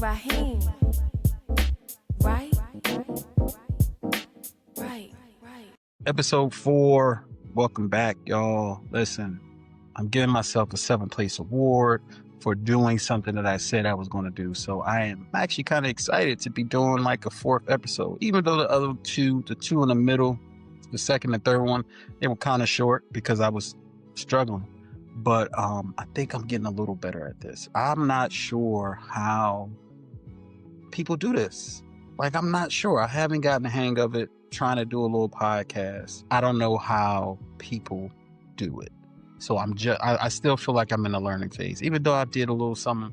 Raheem, right? Right. Episode 4. Welcome back, y'all. Listen, I'm giving myself a 7th place award for doing something that I said I was going to do. So I am actually kind of excited to be doing like a 4th episode, even though the other two, the two in the middle, the second and third one, they were kind of short because I was struggling. But I think I'm getting a little better at this. I'm not sure how people do this. Like, I'm not sure. I haven't gotten the hang of it. Trying to do a little podcast. I don't know how people do it. So I still feel like I'm in a learning phase. Even though I did a little something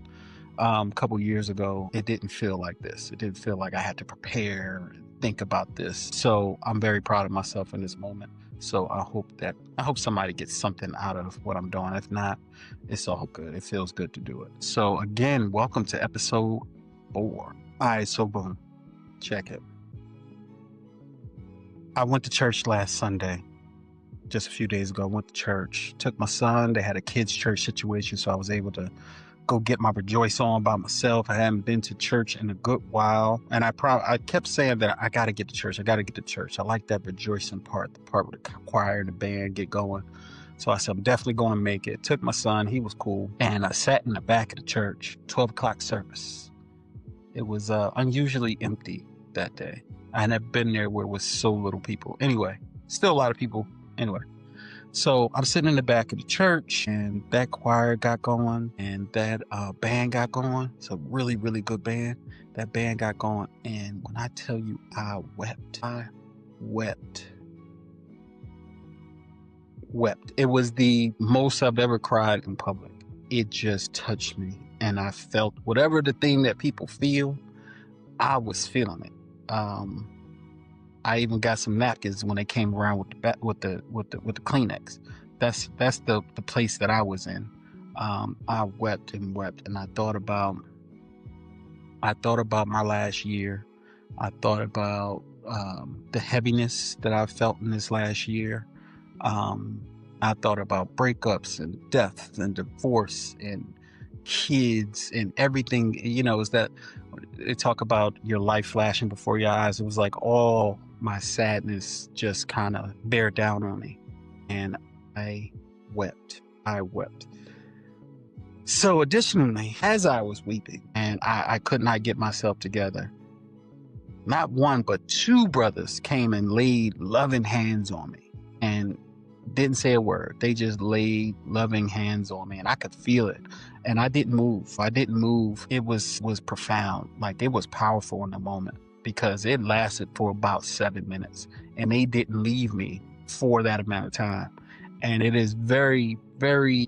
a couple years ago, it didn't feel like this. It didn't feel like I had to prepare and think about this. So I'm very proud of myself in this moment. So I hope somebody gets something out of what I'm doing. If not, it's all good. It feels good to do it. So again, welcome to episode 4. All right, so boom, check it. I went to church last Sunday, just a few days ago. I went to church, took my son. They had a kids' church situation, so I was able to go get my rejoice on by myself. I hadn't been to church in a good while, and I kept saying that I got to get to church. I got to get to church. I like that rejoicing part, the part where the choir and the band get going. So I said, I'm definitely going to make it. Took my son. He was cool, and I sat in the back of the church, 12 o'clock service. It was unusually empty that day. I had never been there where it was so little people. Anyway, still a lot of people. Anyway, so I'm sitting in the back of the church, and that choir got going, and that band got going. It's a really, really good band. That band got going, and when I tell you I wept. It was the most I've ever cried in public. It just touched me, and I felt whatever the thing that people feel, I was feeling it. I even got some napkins when they came around with the Kleenex. That's the place that I was in. I wept and wept, and I thought about my last year. I thought about the heaviness that I felt in this last year. I thought about breakups and death and divorce and kids and everything. Is that they talk about your life flashing before your eyes. It was like all my sadness just kind of bear down on me, and I wept. So additionally, as I was weeping and I could not get myself together, not one but 2 brothers came and laid loving hands on me and didn't say a word. They just laid loving hands on me, and I could feel it. And I didn't move. It was profound. Like, it was powerful in the moment because it lasted for about 7 minutes, and they didn't leave me for that amount of time. And it is very, very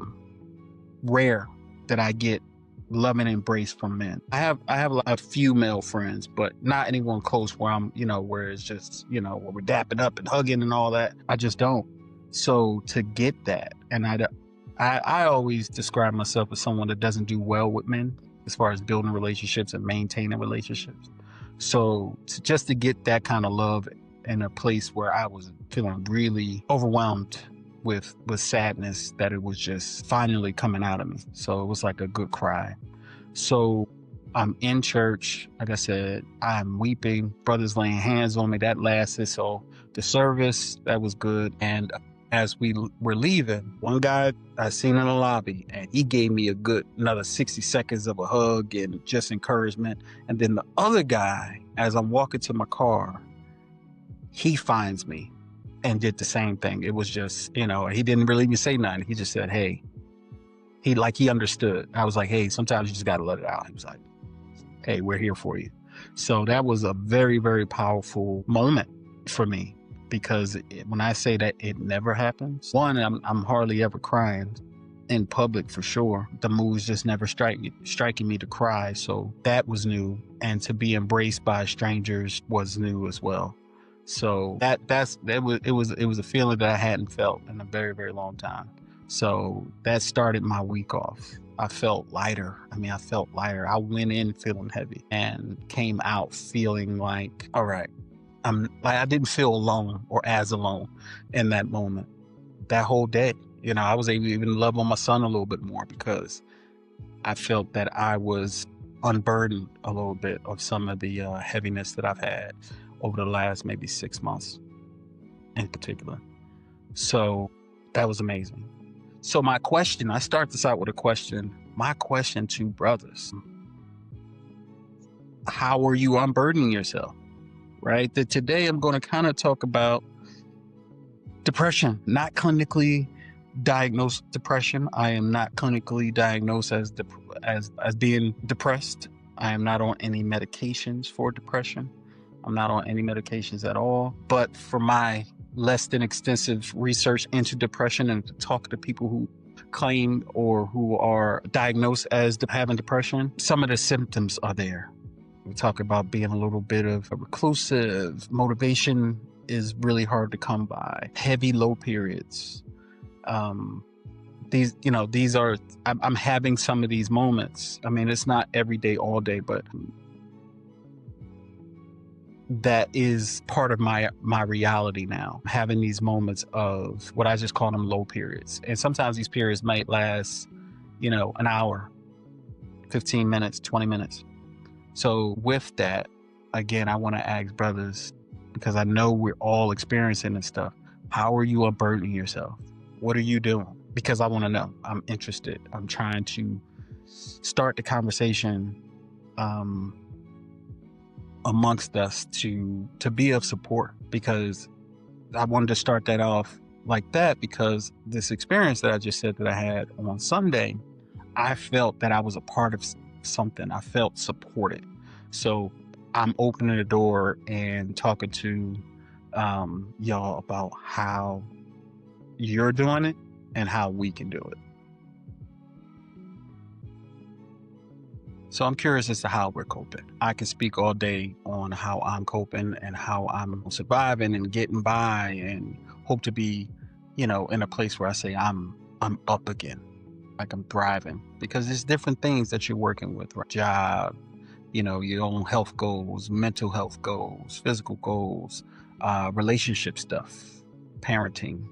rare that I get love and embrace from men. I have a few male friends, but not anyone close where I'm, where it's just, where we're dapping up and hugging and all that. I just don't. So to get that, and I always describe myself as someone that doesn't do well with men as far as building relationships and maintaining relationships. So just to get that kind of love in a place where I was feeling really overwhelmed with sadness, that it was just finally coming out of me. So it was like a good cry. So I'm in church. Like I said, I'm weeping. Brothers laying hands on me. That lasted. So the service, that was good. And as we were leaving, one guy I seen in the lobby, and he gave me another 60 seconds of a hug and just encouragement. And then the other guy, as I'm walking to my car, he finds me and did the same thing. It was just, he didn't really even say nothing. He just said, hey, he understood. I was like, hey, sometimes you just got to let it out. He was like, hey, we're here for you. So that was a very, very powerful moment for me. Because when I say that it never happens, one, I'm hardly ever crying in public for sure. The mood's just never striking me to cry. So that was new. And to be embraced by strangers was new as well. So it was a feeling that I hadn't felt in a very, very long time. So that started my week off. I felt lighter. I went in feeling heavy and came out feeling like, all right. I didn't feel alone or as alone in that moment. That whole day, I was able to even love on my son a little bit more because I felt that I was unburden a little bit of some of the heaviness that I've had over the last maybe 6 months in particular. So that was amazing. So my question, I start this out with a question. My question to brothers, how are you unburdening yourself? Right? That today I'm going to kind of talk about depression, not clinically diagnosed depression. I am not clinically diagnosed as being depressed. I am not on any medications for depression. I'm not on any medications at all. But for my less than extensive research into depression and to talk to people who claim or who are diagnosed as having depression, some of the symptoms are there. We talk about being a little bit of a reclusive. Motivation is really hard to come by. Heavy low periods. These are, I'm having some of these moments. I mean, it's not every day, all day, but that is part of my reality now. Having these moments of what I just call them low periods. And sometimes these periods might last, an hour, 15 minutes, 20 minutes. So with that, again, I want to ask brothers, because I know we're all experiencing this stuff. How are you unburdening yourself? What are you doing? Because I want to know. I'm interested. I'm trying to start the conversation amongst us to be of support, because I wanted to start that off like that, because this experience that I just said that I had on Sunday, I felt that I was a part of something. I felt supported. So I'm opening the door and talking to y'all about how you're doing it and how we can do it. So I'm curious as to how we're coping. I can speak all day on how I'm coping and how I'm surviving and getting by, and hope to be, in a place where I say I'm up again, like I'm thriving, because there's different things that you're working with, right? Job, your own health goals, mental health goals, physical goals, relationship stuff, parenting,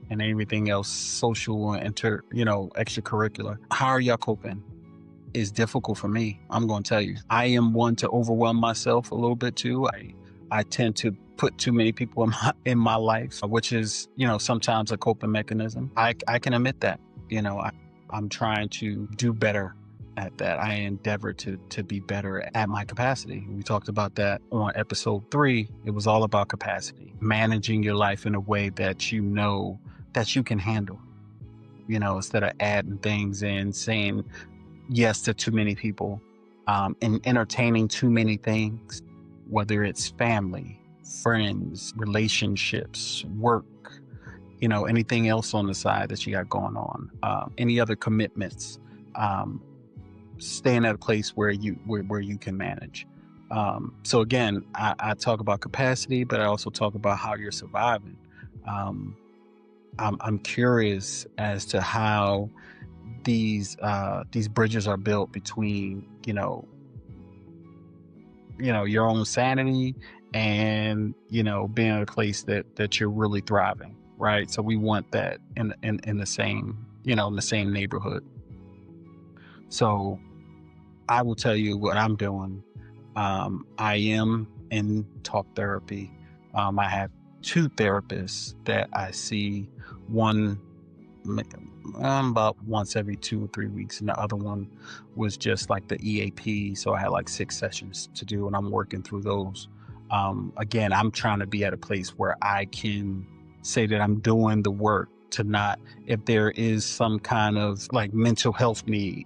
and everything else, social and extracurricular. How are y'all coping? Is difficult for me. I'm going to tell you, I am one to overwhelm myself a little bit too. I tend to put too many people in my life, which is, sometimes a coping mechanism. I can admit that, I'm trying to do better at that. I endeavor to be better at my capacity. We talked about that on episode 3. It was all about capacity, managing your life in a way that that you can handle, instead of adding things in, saying yes to too many people, and entertaining too many things, whether it's family, friends, relationships, work, anything else on the side that you got going on, any other commitments, staying at a place where you can manage. So again, I talk about capacity, but I also talk about how you're surviving. I'm curious as to how these bridges are built between your own sanity and being in a place that you're really thriving, right? So we want that in the same in the same neighborhood. So I will tell you what I'm doing. I am in talk therapy. I have 2 therapists that I see. One about once every 2 or 3 weeks, and the other one was just like the EAP. So I had like 6 sessions to do, and I'm working through those. Again, I'm trying to be at a place where I can say that I'm doing the work to not, if there is some kind of like mental health need,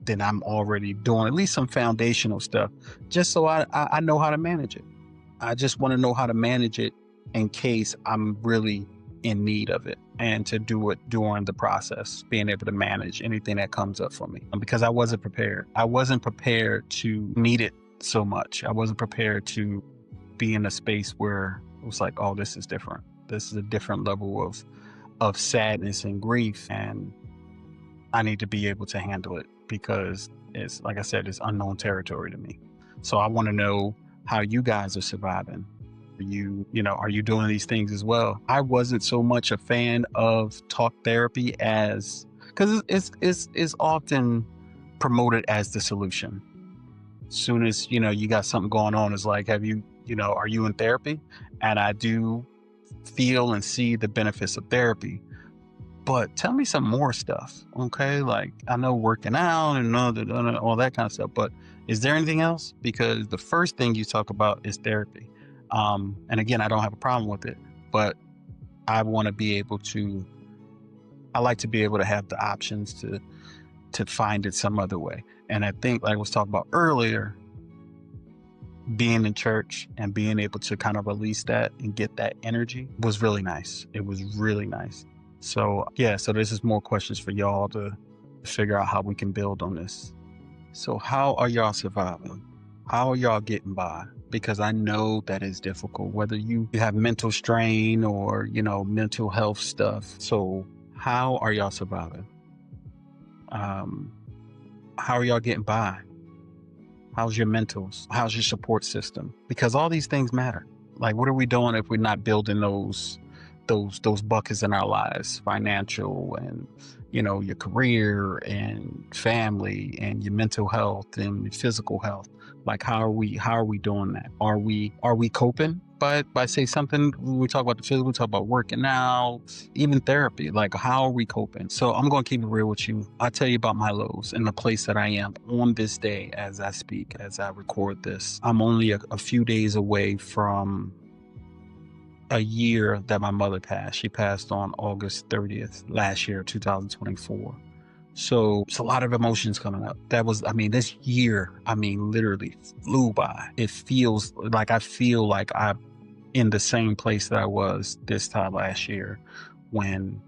then I'm already doing at least some foundational stuff, just so I know how to manage it. I just want to know how to manage it in case I'm really in need of it, and to do it during the process, being able to manage anything that comes up for me, because I wasn't prepared. I wasn't prepared to need it so much. I wasn't prepared to be in a space where it was like, oh, this is different. This is a different level of sadness and grief, and I need to be able to handle it, because it's, like I said, it's unknown territory to me. So I want to know how you guys are surviving. Are you doing these things as well? I wasn't so much a fan of talk therapy because it's often promoted as the solution. Soon as, you got something going on, it's like, are you in therapy? And I do feel and see the benefits of therapy. But tell me some more stuff, okay? Like, I know working out and all that kind of stuff, but is there anything else? Because the first thing you talk about is therapy. And again, I don't have a problem with it, but I want to be able to, I like to be able to have the options to find it some other way. And I think, like I was talking about earlier, being in church and being able to kind of release that and get that energy was really nice. It was really nice. So yeah, so this is more questions for y'all to figure out how we can build on this. So how are y'all surviving? How are y'all getting by? Because I know that is difficult, whether you have mental strain or, mental health stuff. So how are y'all surviving? How are y'all getting by? How's your mentals? How's your support system? Because all these things matter. Like, what are we doing if we're not building those buckets in our lives, financial and, your career and family and your mental health and your physical health? Like, how are we doing that? Are we coping by say something? We talk about the physical, we talk about working out, even therapy. Like, how are we coping? So I'm going to keep it real with you. I'll tell you about my lows and the place that I am on this day as I speak, as I record this. I'm only a few days away from a year that my mother passed. She passed on August 30th last year, 2024. So it's a lot of emotions coming up. This year, literally flew by. It feels like I'm in the same place that I was this time last year when,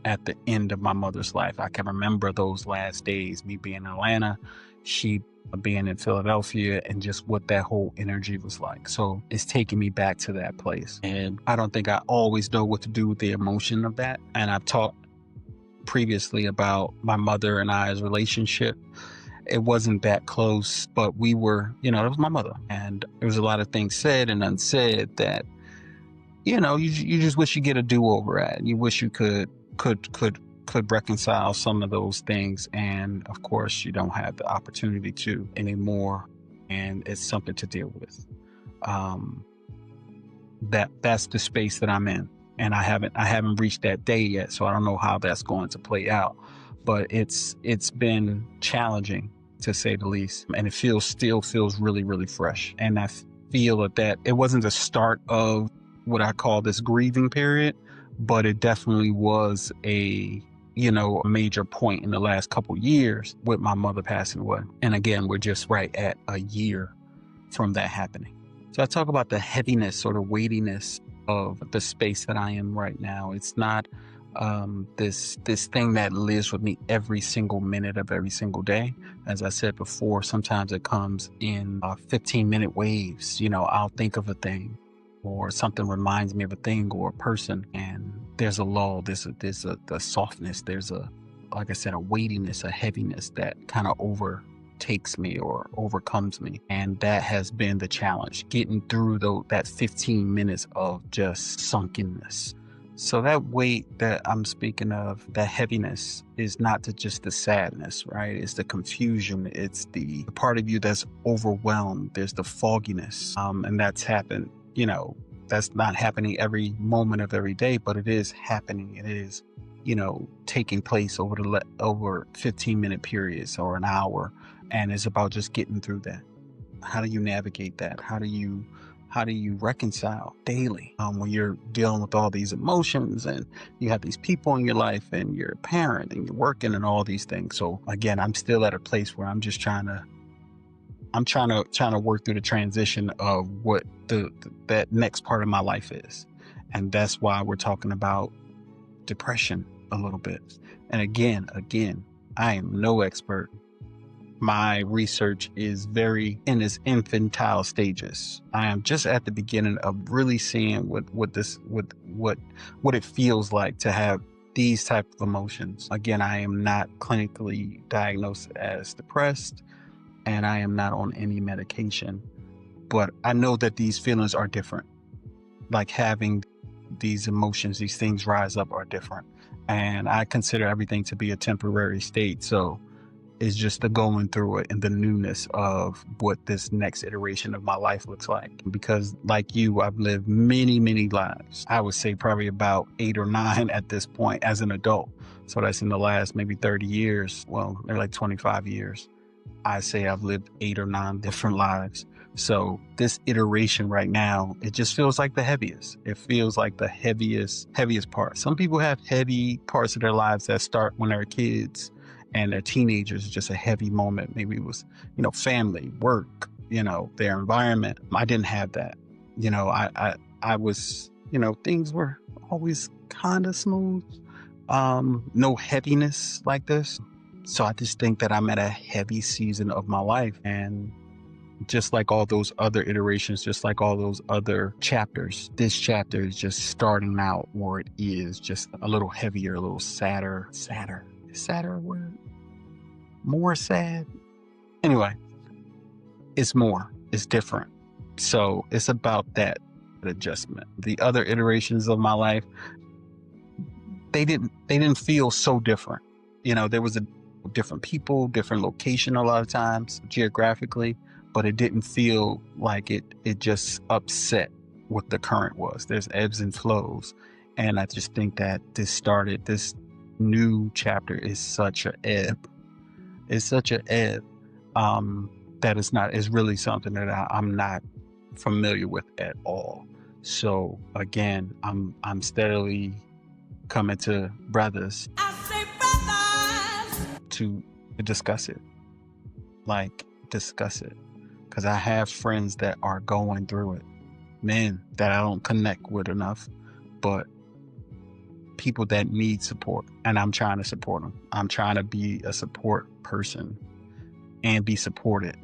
at the end of my mother's life. I can remember those last days, me being in Atlanta, she being in Philadelphia, and just what that whole energy was like. So it's taking me back to that place. And I don't think I always know what to do with the emotion of that. And I've talked previously about my mother and I's relationship. It wasn't that close, but we were, it was my mother. And there was a lot of things said and unsaid that, you just wish you get a do-over at. You wish you could reconcile some of those things, and of course you don't have the opportunity to anymore, and it's something to deal with. That's the space that I'm in, and I haven't reached that day yet, so I don't know how that's going to play out, but it's been challenging, to say the least, and it still feels really, really fresh. And I feel that it wasn't the start of what I call this grieving period, but it definitely was a major point in the last couple years with my mother passing away. And again, we're just right at a year from that happening. So I talk about the heaviness or the weightiness of the space that I am right now. It's not this thing that lives with me every single minute of every single day. As I said before, sometimes it comes in 15-minute waves. I'll think of a thing, or something reminds me of a thing or a person, and there's a lull, there's a softness, there's like I said, a weightiness, a heaviness that kind of overtakes me or overcomes me. And that has been the challenge, getting through that 15 minutes of just sunkenness. So that weight that I'm speaking of, that heaviness, is not just the sadness, right? It's the confusion. It's the part of you that's overwhelmed. There's the fogginess, and that's happened. That's not happening every moment of every day, but it is happening. It is, taking place over 15-minute periods or an hour. And it's about just getting through that. How do you navigate that? How do you reconcile daily when you're dealing with all these emotions and you have these people in your life and you're a parent and you're working and all these things? So again, I'm still at a place where I'm just trying to work through the transition of what that next part of my life is. And that's why we're talking about depression a little bit. And again, I am no expert. My research is very in its infantile stages. I am just at the beginning of really seeing what it feels like to have these type of emotions. Again, I am not clinically diagnosed as depressed, and I am not on any medication, but I know that these feelings are different. Like, having these emotions, these things rise up, are different. And I consider everything to be a temporary state. So is just the going through it and the newness of what this next iteration of my life looks like. Because like you, I've lived many, many lives. I would say probably about 8 or 9 at this point as an adult. So that's in the last maybe 30 years. Well, they're like 25 years. I say I've lived 8 or 9 different lives. So this iteration right now, it just feels like the heaviest. It feels like the heaviest part. Some people have heavy parts of their lives that start when they're kids and they're teenagers. Just a heavy moment. Maybe it was, family, work, their environment. I didn't have that. I was, things were always kind of smooth. No heaviness like this. So I just think that I'm at a heavy season of my life, and just like all those other iterations, just like all those other chapters, this chapter is just starting out where it is just a little heavier, a little sadder. Sadder word? More sad? Anyway, it's more, it's different. So it's about that adjustment. The other iterations of my life, they didn't feel so different. There was a different people, different location a lot of times geographically, but it didn't feel like it just upset what the current was. There's ebbs and flows. And I just think that this new chapter is such an ebb. It's such an ebb that it's really something that I'm not familiar with at all. So again, I'm steadily coming to brothers to discuss it. Discuss it. Because I have friends that are going through it. Men that I don't connect with enough, but people that need support. And I'm trying to support them. I'm trying to be a support person and be supported.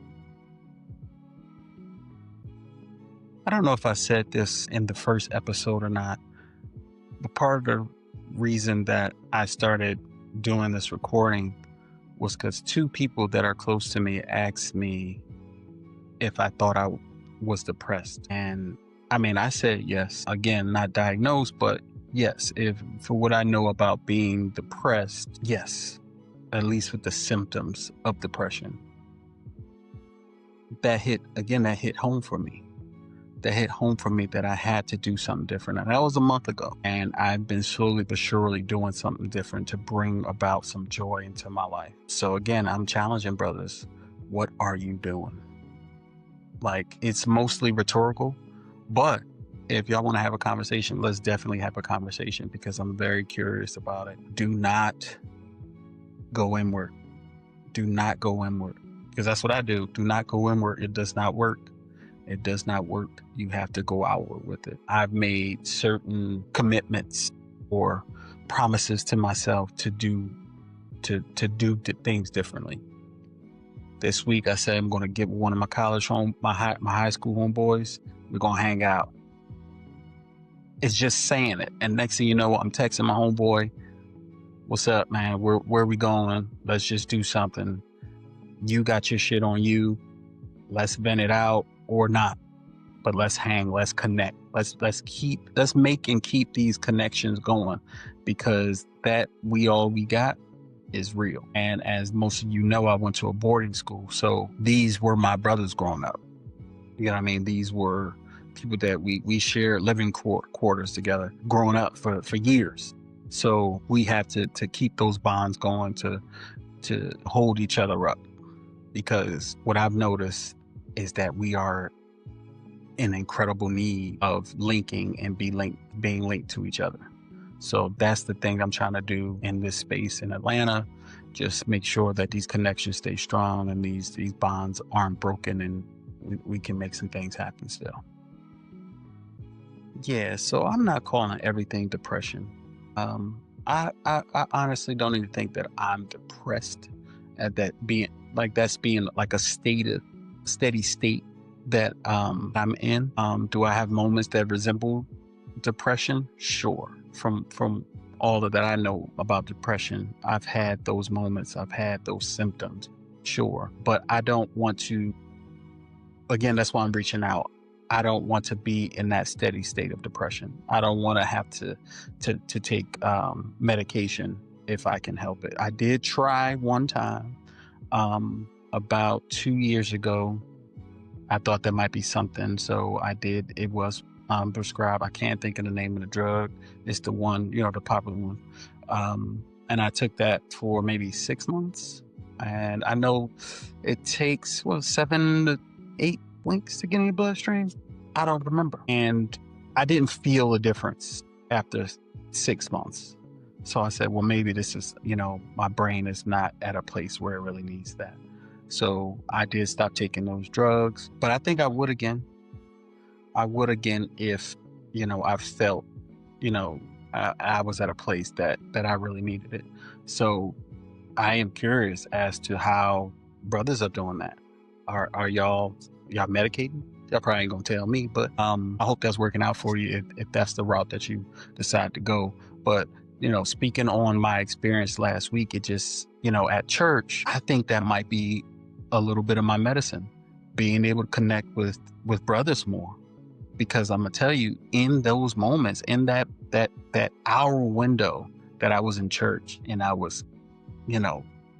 I don't know if I said this in the first episode or not, but part of the reason that I started doing this recording was because 2 people that are close to me asked me if I thought I was depressed. And I said yes. Again, not diagnosed, but yes. For what I know about being depressed, yes. At least with the symptoms of depression. That hit home for me. That hit home for me that I had to do something different. And that was a month ago. And I've been slowly but surely doing something different to bring about some joy into my life. So again, I'm challenging brothers. What are you doing? It's mostly rhetorical, but if y'all want to have a conversation, let's definitely have a conversation, because I'm very curious about it. Do not go inward. Do not go inward, because that's what I do. Do not go inward. It does not work. It does not work. You have to go outward with it. I've made certain commitments or promises to myself to do things differently. This week, I said I'm going to get one of my my high school homeboys. We're going to hang out. It's just saying it. And next thing you know, I'm texting my homeboy. What's up, man? Where are we going? Let's just do something. You got your shit on you. Let's vent it out or not. But let's hang. Let's connect. Let's make and keep these connections going, because that all we got is real. And as most of you know, I went to a boarding school. So these were my brothers growing up. You know what I mean? These were people that we shared living quarters together growing up for years. So we have to keep those bonds going, to hold each other up. Because what I've noticed is that we are in incredible need of linking and being linked to each other. So that's the thing I'm trying to do in this space in Atlanta. Just make sure that these connections stay strong and these bonds aren't broken, and we can make some things happen still. Yeah, so I'm not calling everything depression. I honestly don't even think that I'm depressed at that being that's being like a steady state that I'm in. Do I have moments that resemble depression? Sure. From all that I know about depression, I've had those moments. I've had those symptoms. Sure. But I don't want to, again, that's why I'm reaching out. I don't want to be in that steady state of depression. I don't want to have to take medication if I can help it. I did try one time. About 2 years ago, I thought that might be something, so I did. It was prescribed. I can't think of the name of the drug. It's the one, the popular one. And I took that for maybe 6 months. And I know it takes 7 to 8 weeks to get in your bloodstream. I don't remember, and I didn't feel a difference after 6 months. So I said, well, maybe this is, my brain is not at a place where it really needs that. So I did stop taking those drugs, but I think I would again. I would again if, I felt, I was at a place that I really needed it. So I am curious as to how brothers are doing that. Are y'all medicating? Y'all probably ain't gonna tell me, but I hope that's working out for you if that's the route that you decide to go. But speaking on my experience last week, it just, at church, I think that might be a little bit of my medicine, being able to connect with brothers more. Because I'm gonna tell you, in those moments, in that hour window that I was in church, and I was,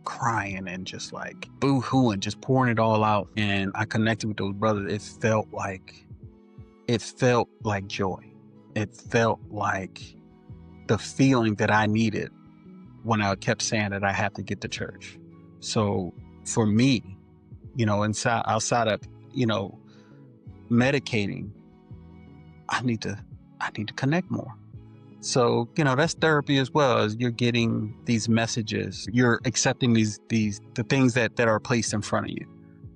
crying and just like boo-hooing, just pouring it all out, and I connected with those brothers, it felt like joy. It felt like the feeling that I needed when I kept saying that I have to get to church. So for me, outside of, medicating, I need to connect more. So, that's therapy as well. As you're getting these messages, you're accepting the things that are placed in front of you.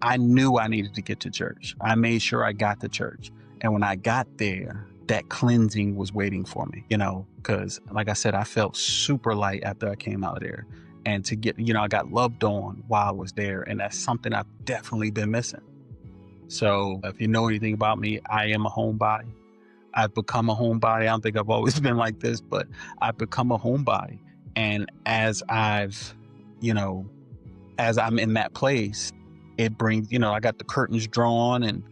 I knew I needed to get to church. I made sure I got to church. And when I got there, that cleansing was waiting for me, because like I said, I felt super light after I came out of there. And to get, I got loved on while I was there. And that's something I've definitely been missing. So if you know anything about me, I am a homebody. I've become a homebody. I don't think I've always been like this, but I've become a homebody. And as I'm in that place, it brings, I got the curtains drawn and,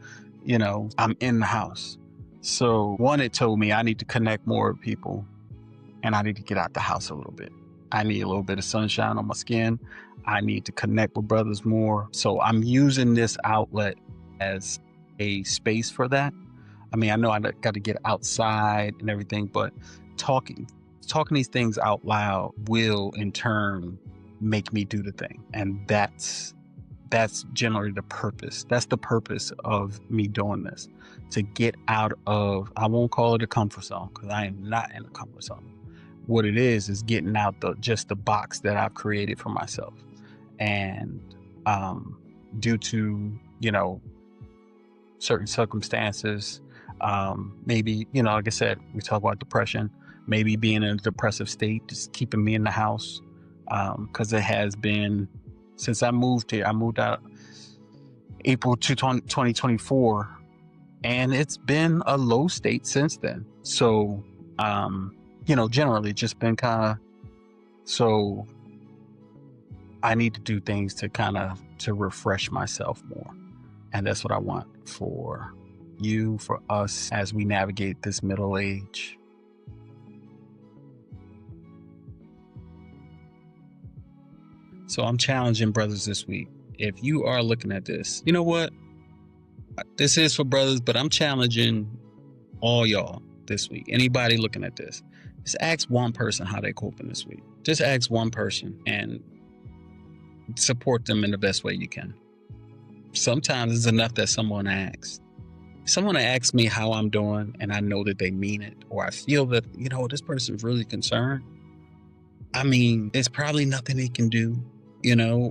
I'm in the house. So one, it told me I need to connect more with people, and I need to get out the house a little bit. I need a little bit of sunshine on my skin. I need to connect with brothers more. So I'm using this outlet as a space for that. I mean, I know I got to get outside and everything, but talking these things out loud will in turn make me do the thing. And that's generally the purpose. That's the purpose of me doing this, to get out of, I won't call it a comfort zone, because I am not in a comfort zone. What it is getting out just the box that I've created for myself. And due to, certain circumstances, maybe, like I said, we talk about depression, maybe being in a depressive state, just keeping me in the house. Because it has been, since I moved here, I moved out April 2024, and it's been a low state since then. So, generally just been kind of, so I need to do things to refresh myself more. And that's what I want for you, for us, as we navigate this middle age. So I'm challenging brothers this week. If you are looking at this, you know what? This is for brothers, but I'm challenging all y'all this week. Anybody looking at this, just ask one person how they're coping this week. Just ask one person and support them in the best way you can. Sometimes it's enough that someone asks. Someone asks me how I'm doing, and I know that they mean it, or I feel that, this person's really concerned. I mean, there's probably nothing they can do,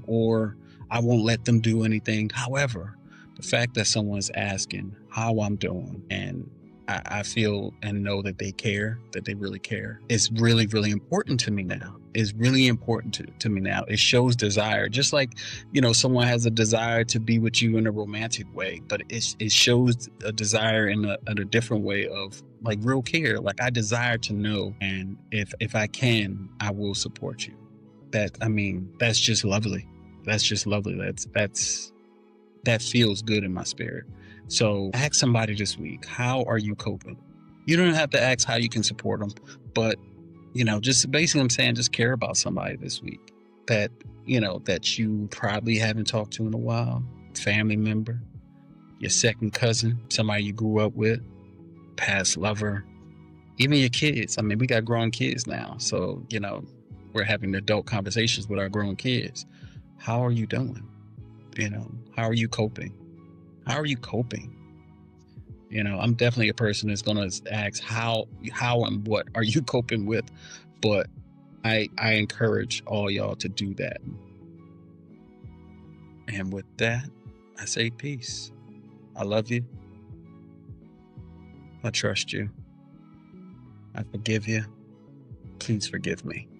or I won't let them do anything. However, the fact that someone's asking how I'm doing, and I feel and know that they care, that they really care, is really, really important to me now. It's really important to me now. It shows desire. Just like, someone has a desire to be with you in a romantic way, but it shows a desire in a different way of like real care. Like, I desire to know, and if I can, I will support you. That's just lovely. That's just lovely. That feels good in my spirit. So ask somebody this week, how are you coping? You don't have to ask how you can support them, but, just basically I'm saying, just care about somebody this week. that, that you probably haven't talked to in a while, family member, your second cousin, somebody you grew up with, past lover, even your kids. I mean, we got grown kids now, so we're having adult conversations with our grown kids. How are you doing? How are you coping? How are you coping? I'm definitely a person that's going to ask how and what are you coping with, but I encourage all y'all to do that. And with that, I say peace. I love you. I trust you. I forgive you. Please forgive me.